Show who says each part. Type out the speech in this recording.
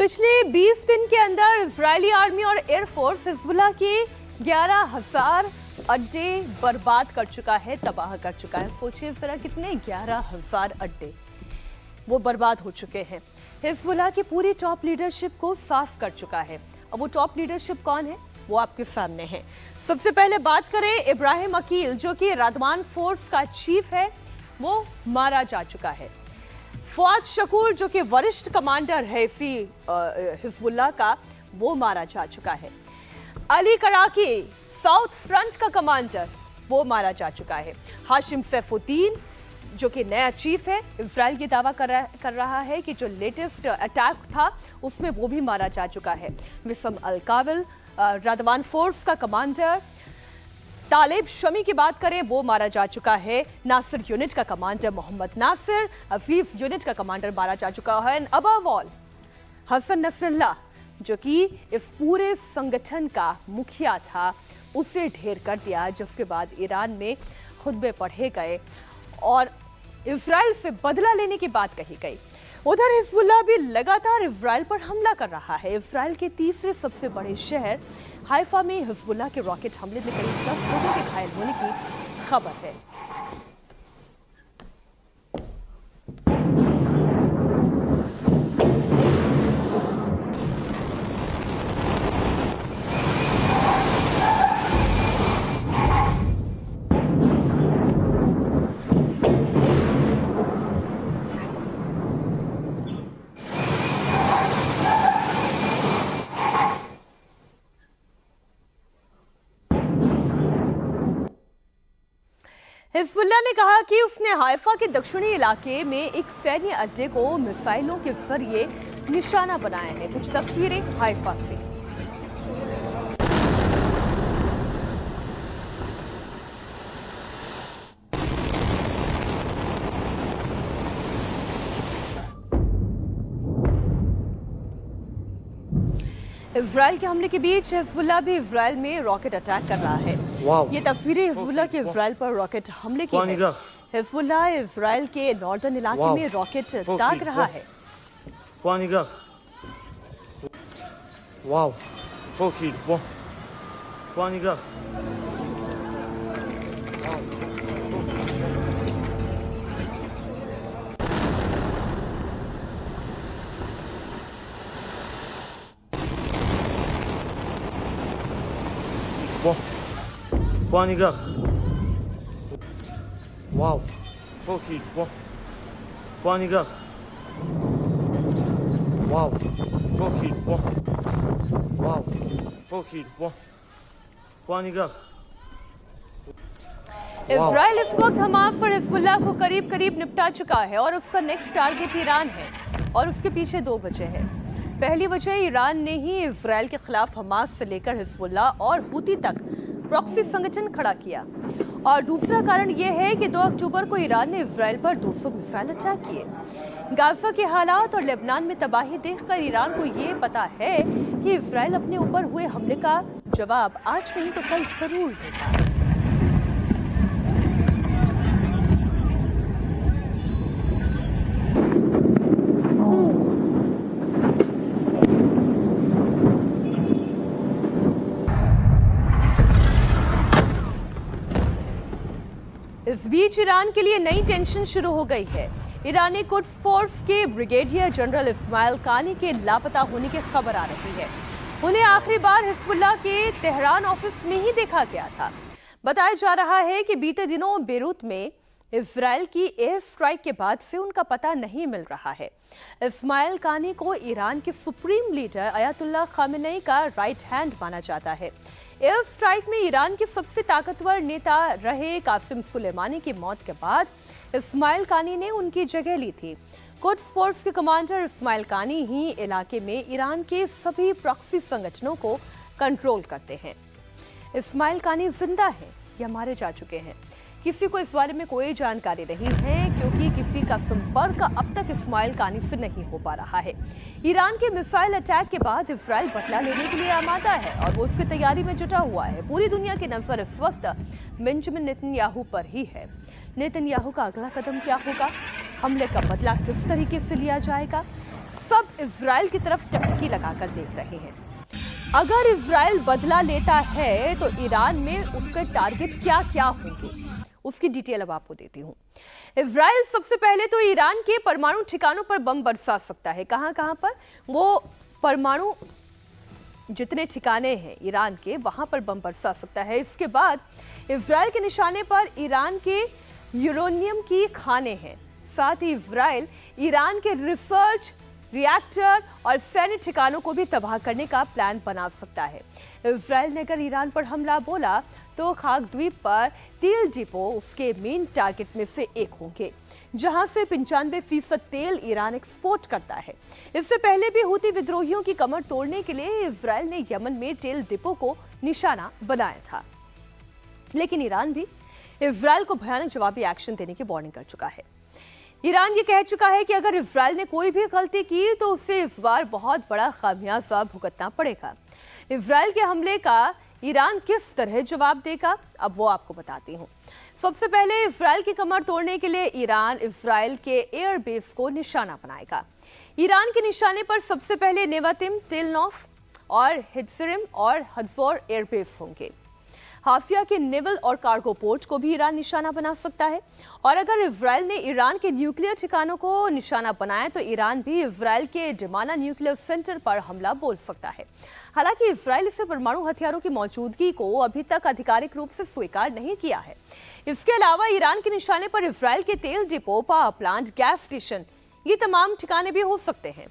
Speaker 1: पिछले 20 दिन के अंदर इजरायली आर्मी और एयरफोर्स हिजबुल्लाह के 11,000 अड्डे बर्बाद कर चुका है, तबाह कर चुका है। सोचिए जरा कितने 11,000 अड्डे वो बर्बाद हो चुके हैं। हिजबुल्लाह की पूरी टॉप लीडरशिप को साफ कर चुका है। अब वो टॉप लीडरशिप कौन है वो आपके सामने है। सबसे पहले बात करें इब्राहिम अकील, जो कि रादवान फोर्स का चीफ है, वो मारा जा चुका है। फवाद शकूर, जो कि वरिष्ठ कमांडर है इसी हिजबुल्लाह का, वो मारा जा चुका है। अली कराकी, साउथ फ्रंट का कमांडर, वो मारा जा चुका है। हाशिम सैफुद्दीन, जो कि नया चीफ है, इजराइल ये दावा कर रहा है कि जो लेटेस्ट अटैक था उसमें वो भी मारा जा चुका है। विसम अल-काविल, रादवान फोर्स का कमांडर। तालिब शमी की बात करें, वो मारा जा चुका है। नासिर यूनिट का कमांडर मोहम्मद नासिर, अजीज यूनिट का कमांडर मारा जा चुका है। अबव ऑल हसन नसरुल्लाह, जो कि इस पूरे संगठन का मुखिया था, उसे ढेर कर दिया, जिसके बाद ईरान में खुतबे पढ़े गए और इजराइल से बदला लेने की बात कही गई। उधर हिजबुल्लाह भी लगातार इजराइल पर हमला कर रहा है। इजराइल के तीसरे सबसे बड़े शहर हाइफा में हिजबुल्लाह के रॉकेट हमले में करीब 10 लोगों के घायल होने की खबर है। हिजबुल्लाह ने कहा कि उसने हाइफा के दक्षिणी इलाके में एक सैन्य अड्डे को मिसाइलों के जरिए निशाना बनाया है। कुछ तस्वीरें हाइफा से। इजराइल के हमले के बीच हिजबुल्लाह भी इजराइल में रॉकेट अटैक कर रहा है। ये तस्वीरें हिजबुल्लाह के इजराइल पर रॉकेट हमले की है। हिजबुल्लाह इजराइल के नॉर्दर्न इलाके में रॉकेट दाग रहा है।
Speaker 2: Wow. Okay. Wow. Wow. Okay. Wow. Okay.
Speaker 1: Israel इस वक्त हमास और हिजबुल्लाह को करीब करीब निपटा चुका है और उसका नेक्स्ट टारगेट ईरान है। और उसके पीछे दो वजह है। पहली वजह, ईरान ने ही इजराइल के खिलाफ हमास से लेकर हिजबुल्लाह और हूती तक प्रॉक्सी संगठन खड़ा किया। और दूसरा कारण यह है कि 2 अक्टूबर को ईरान ने इजराइल पर 200 मिसाइल अटैक किए। गाजा के हालात और लेबनान में तबाही देखकर ईरान को ये पता है कि इजराइल अपने ऊपर हुए हमले का जवाब आज नहीं तो कल जरूर देगा। इस बीच ईरान के लिए नई टेंशन शुरू हो गई है। ईरानी कुड्स फोर्स के ब्रिगेडियर जनरल इस्माइल कानी के लापता होने की खबर आ रही है। उन्हें आखिरी बार हिजबुल्लाह के तेहरान ऑफिस में ही देखा गया था। बताया जा रहा है कि बीते दिनों बेरूत में इजराइल की एयर स्ट्राइक के बाद से उनका पता नहीं मिल रहा है। इस्माइल कानी को ईरान के सुप्रीम लीडर अयातुल्लाह खामेनेई का राइट हैंड माना जाता है। एयर स्ट्राइक में ईरान के सबसे ताकतवर नेता रहे कासिम सुलेमानी की मौत के बाद इस्माइल कानी ने उनकी जगह ली थी। कुड्स फोर्स के कमांडर इस्माइल कानी ही इलाके में ईरान के सभी प्रॉक्सी संगठनों को कंट्रोल करते हैं। इस्माइल कानी जिंदा है या मारे जा चुके हैं, किसी को इस बारे में कोई जानकारी नहीं है, क्योंकि किसी का संपर्क अब तक इस्माइल कानी से नहीं हो पा रहा है। ईरान के मिसाइल अटैक के बाद इजराइल बदला लेने के लिए आमादा है और वो उसकी तैयारी में जुटा हुआ है। पूरी दुनिया की नजर इस वक्त बेंजामिन नेतन्याहू पर ही है। नेतन्याहू का अगला कदम क्या होगा? हमले का बदला किस तरीके से लिया जाएगा? सब इजराइल की तरफ टकटकी लगाकर देख रहे हैं। अगर इजराइल बदला लेता है तो ईरान में उसके टारगेट क्या क्या होंगे, उसकी डिटेल अब आपको देती हूं। इजराइल सबसे पहले तो ईरान के परमाणु ठिकानों पर बम बरसा सकता है। कहां कहां पर? वो परमाणु जितने ठिकाने हैं ईरान के, वहां पर बम बरसा सकता है। इसके बाद इजराइल के निशाने पर ईरान के यूरेनियम की खाने हैं। साथ ही इजराइल ईरान के रिसर्च रिएक्टर और सैन्य ठिकानों को भी तबाह करने का प्लान बना सकता है। इजराइल ने अगर ईरान पर हमला बोला तो खाक द्वीप पर तेल डिपो उसके मेन टारगेट में से एक होंगे, जहां से 95% तेल ईरान एक्सपोर्ट करता है। इससे पहले भी हूती विद्रोहियों की कमर तोड़ने के लिए इजराइल ने यमन में तेल डिपो को निशाना बनाया था, लेकिन ईरान भी इजराइल को भयानक जवाबी एक्शन देने की वार्निंग कर चुका है। ईरान ये कह चुका है कि अगर इजराइल ने कोई भी गलती की तो उसे इस बार बहुत बड़ा खामियाजा भुगतना पड़ेगा। इजराइल के हमले का ईरान किस तरह जवाब देगा, अब वो आपको बताती हूँ। सबसे पहले इजराइल की कमर तोड़ने के लिए ईरान इजराइल के एयरबेस को निशाना बनाएगा। ईरान के निशाने पर सबसे पहले नेवातिम, तेलनॉफ और हिजरिम और हज़ोर एयरबेस होंगे। हाफिया के नेवल और कार्गो पोर्ट को भी ईरान निशाना बना सकता है। और अगर इजराइल ने ईरान के न्यूक्लियर ठिकानों को निशाना बनाया तो ईरान भी इजराइल के डिमाना न्यूक्लियर सेंटर पर हमला बोल सकता है। हालांकि इजराइल इसे परमाणु हथियारों की मौजूदगी को अभी तक आधिकारिक रूप से स्वीकार नहीं किया है। इसके अलावा ईरान के निशाने पर इजराइल के तेल depot, power plant, gas station, ये तमाम ठिकाने भी हो सकते हैं।